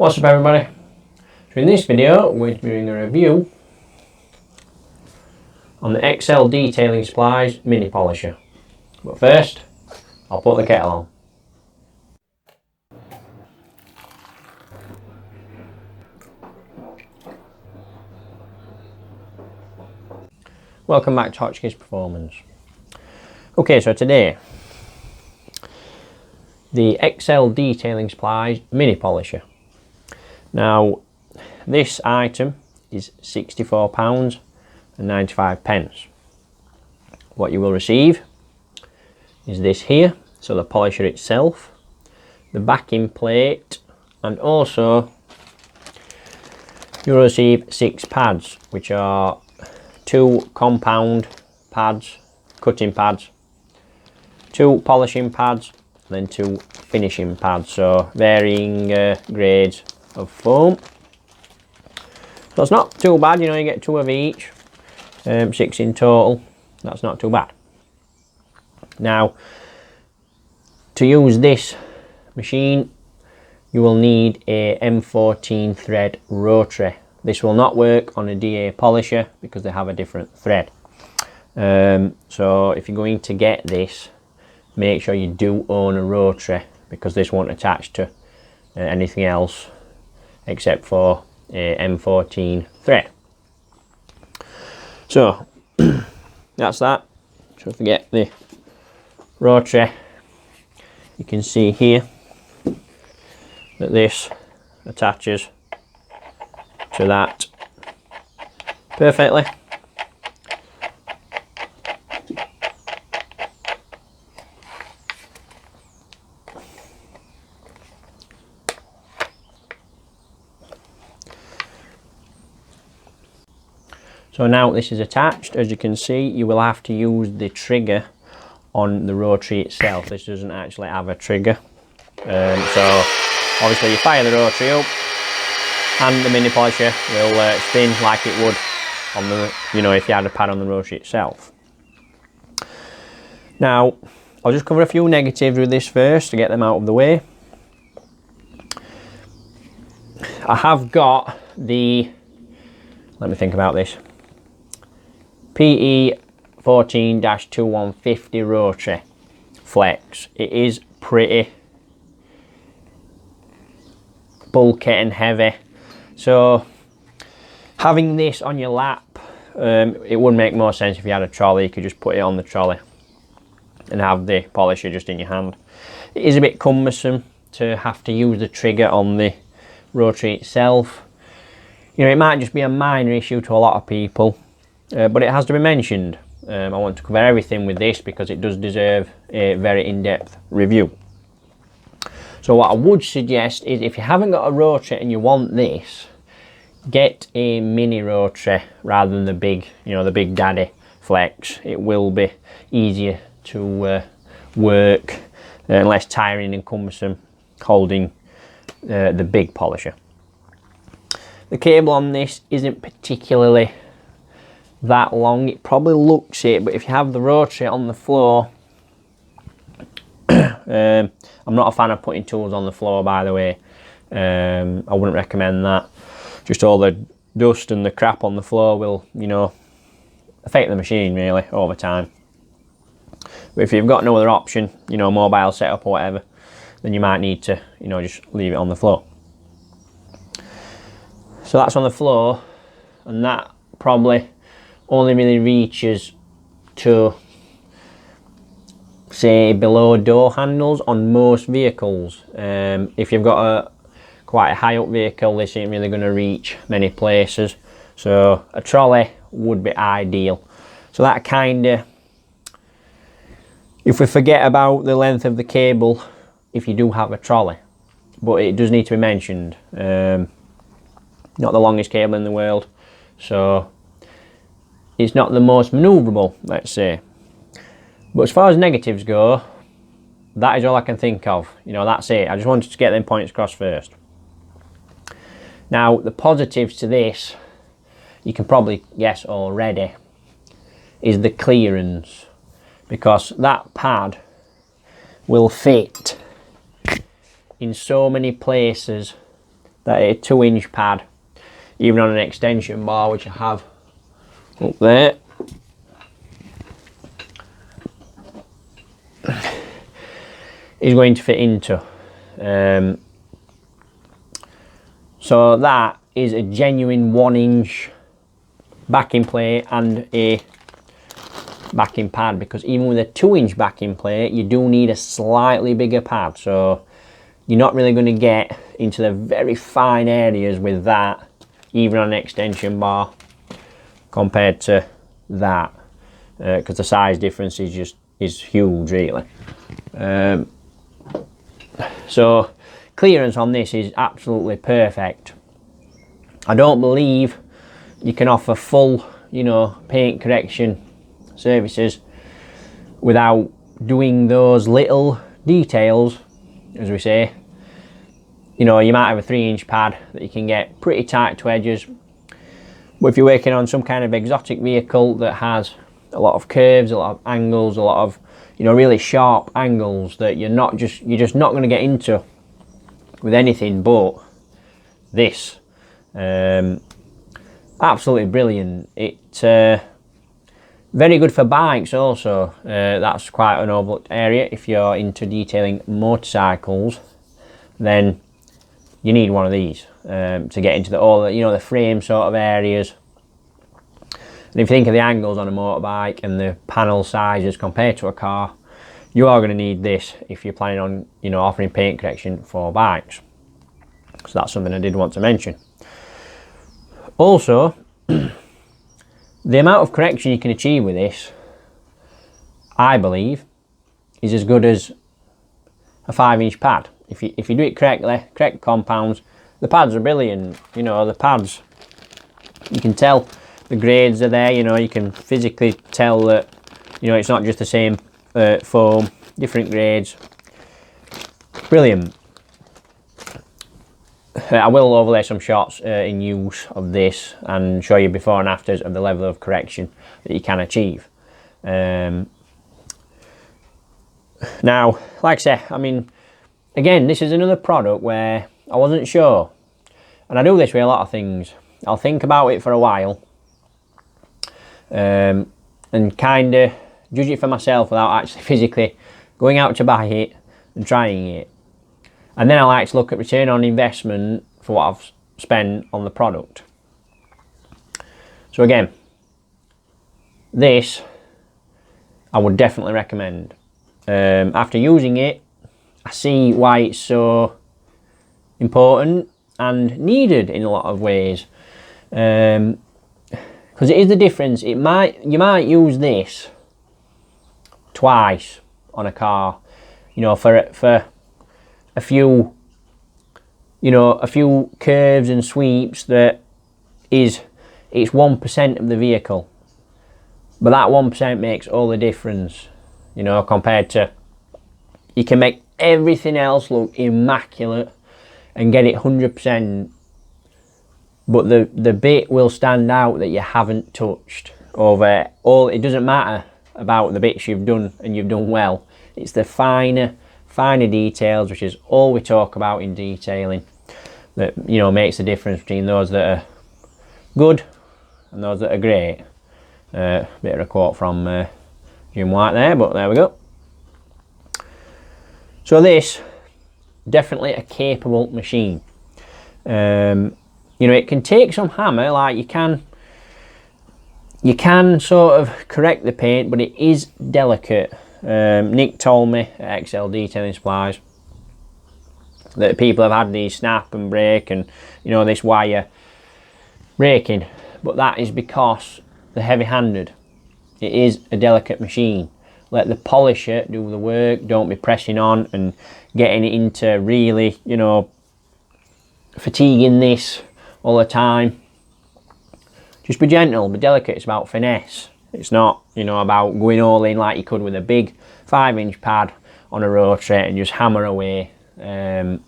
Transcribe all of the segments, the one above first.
What's up everybody? So in this video we're going to be doing a review on the XL Detailing Supplies Mini Polisher. But first I'll put the kettle on. Welcome back to Hotchkiss Performance. Okay, so today the XL Detailing Supplies Mini Polisher. Now this item is £64.95. What you will receive is this here, so the polisher itself, the backing plate, and also you'll receive 6 pads, which are 2 compound pads, cutting pads, 2 polishing pads, and then 2 finishing pads, so varying grades of foam. So it's not too bad, you know, you get 2 of each, 6 in total. That's not too bad. Now, to use this machine, you will need a M14 thread rotary. This will not work on a DA polisher because they have a different thread. So if you're going to get this, make sure you do own a rotary, because this won't attach to anything else except for a M14 thread. So that's that. So if you get the rotary, you can see here that this attaches to that perfectly. So now this is attached, as you can see, you will have to use the trigger on the rotary itself. This doesn't actually have a trigger. So obviously you fire the rotary up and the mini polisher will spin like it would on the, you know, if you had a pad on the rotary itself. Now, I'll just cover a few negatives with this first to get them out of the way. I have got the, let me think about this, PE 14-2150 rotary flex. It is pretty bulky and heavy, so having this on your lap, it would make more sense if you had a trolley. You could just put it on the trolley and have the polisher just in your hand. It is a bit cumbersome to have to use the trigger on the rotary itself. You know, it might just be a minor issue to a lot of people, but it has to be mentioned. I want to cover everything with this because it does deserve a very in-depth review. So what I would suggest is, if you haven't got a rotary and you want this, get a mini rotary rather than the big, you know, the big daddy flex. It will be easier to work and less tiring and cumbersome holding the big polisher. The cable on this isn't particularly that long. It probably looks it, but if you have the rotary on the floor, I'm not a fan of putting tools on the floor, by the way. I wouldn't recommend that. Just all the dust and the crap on the floor will, you know, affect the machine really over time. But if you've got no other option, you know, mobile setup or whatever, then you might need to, you know, just leave it on the floor. So that's on the floor, and that probably only really reaches to, say, below door handles on most vehicles. If you've got quite a high up vehicle, this ain't really going to reach many places, so a trolley would be ideal. So that kind of, if we forget about the length of the cable, if you do have a trolley, but it does need to be mentioned, not the longest cable in the world, so it's not the most manoeuvrable, let's say. But as far as negatives go, that is all I can think of. You know, that's it. I just wanted to get them points across first. Now, the positives to this, you can probably guess already, is the clearance, because that pad will fit in so many places that a 2-inch pad, even on an extension bar, which I have up there, is going to fit into. So that is a genuine 1-inch backing plate and a backing pad, because even with a 2-inch backing plate you do need a slightly bigger pad, so you're not really going to get into the very fine areas with that, even on an extension bar, compared to that, because the size difference is huge really. So clearance on this is absolutely perfect. I don't believe you can offer full, you know, paint correction services without doing those little details, as we say. You know, you might have a 3-inch pad that you can get pretty tight to edges, but if you're working on some kind of exotic vehicle that has a lot of curves, a lot of angles, a lot of, you know, really sharp angles that you're just not going to get into with anything but this. Absolutely brilliant. Very good for bikes also. That's quite an overlooked area. If you're into detailing motorcycles, then you need one of these to get into the frame sort of areas. And if you think of the angles on a motorbike and the panel sizes compared to a car, you are going to need this if you're planning on, you know, offering paint correction for bikes. So that's something I did want to mention. Also, the amount of correction you can achieve with this, I believe, is as good as a 5-inch pad. If you do it correctly, correct compounds, the pads are brilliant. You know, the pads, you can tell the grades are there. You know, you can physically tell that, you know, it's not just the same foam, different grades. Brilliant. I will overlay some shots in use of this and show you before and afters of the level of correction that you can achieve. Now, like I say, I mean, again, this is another product where I wasn't sure, and I do this with a lot of things. I'll think about it for a while and kind of judge it for myself without actually physically going out to buy it and trying it. And then I like to look at return on investment for what I've spent on the product. So again, this I would definitely recommend. After using it, I see why it's so important and needed in a lot of ways. Because it is the difference. You might use this twice on a car, you know, for a few, you know, a few curves and sweeps it's 1% of the vehicle, but that 1% makes all the difference, you know, compared to, you can make everything else look immaculate and get it 100%, but the bit will stand out that you haven't touched over all. It doesn't matter about the bits you've done and you've done well, it's the finer details, which is all we talk about in detailing, that, you know, makes the difference between those that are good and those that are great. Bit of a quote from Jim White there, but there we go. So this, definitely a capable machine. You know, it can take some hammer, like you can sort of correct the paint, but it is delicate. Nick told me at XL Detailing Supplies that people have had these snap and break and, you know, this wire breaking, but that is because they're heavy-handed. It is a delicate machine. Let the polisher do the work. Don't be pressing on and getting it into really, you know, fatiguing this all the time. Just be gentle, be delicate. It's about finesse. It's not, you know, about going all in like you could with a big 5-inch pad on a rotary and just hammer away. You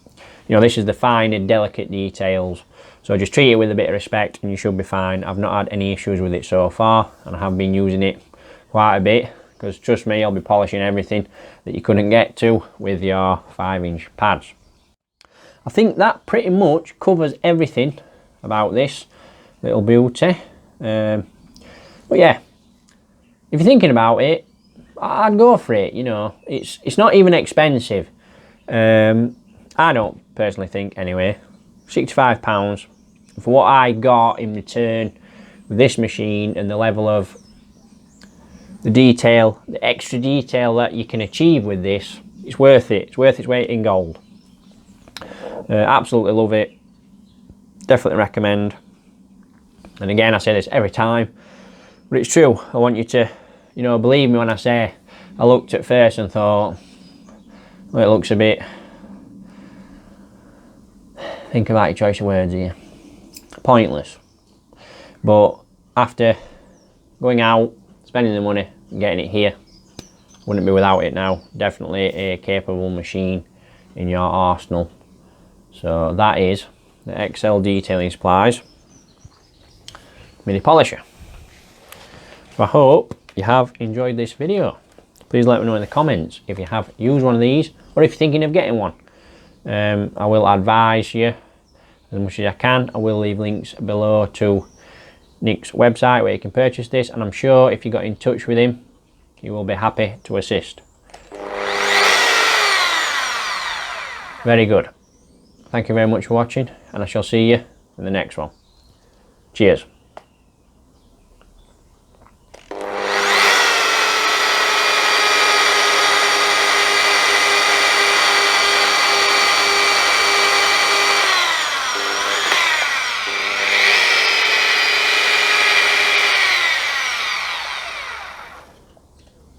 know, this is the finer, delicate details. So just treat it with a bit of respect and you should be fine. I've not had any issues with it so far, and I have been using it quite a bit, because trust me, I'll be polishing everything that you couldn't get to with your 5-inch pads. I think that pretty much covers everything about this little beauty. But yeah, if you're thinking about it, I'd go for it. You know, it's not even expensive. I don't personally think anyway. £65 for what I got in return with this machine and the level of the detail, the extra detail that you can achieve with this. It's worth it. It's worth its weight in gold. Absolutely love it. Definitely recommend. And again, I say this every time, but it's true. I want you to, you know, believe me when I say I looked at first and thought, well, it looks a bit, think about your choice of words here, pointless. But after going out, spending the money, and getting it here, wouldn't be without it now. Definitely a capable machine in your arsenal. So that is the XL Detailing Supplies Mini Polisher. So I hope you have enjoyed this video. Please let me know in the comments if you have used one of these or if you're thinking of getting one. I will advise you as much as I can. I will leave links below to Nick's website where you can purchase this, and I'm sure if you got in touch with him, he will be happy to assist. Very good. Thank you very much for watching, and I shall see you in the next one. Cheers.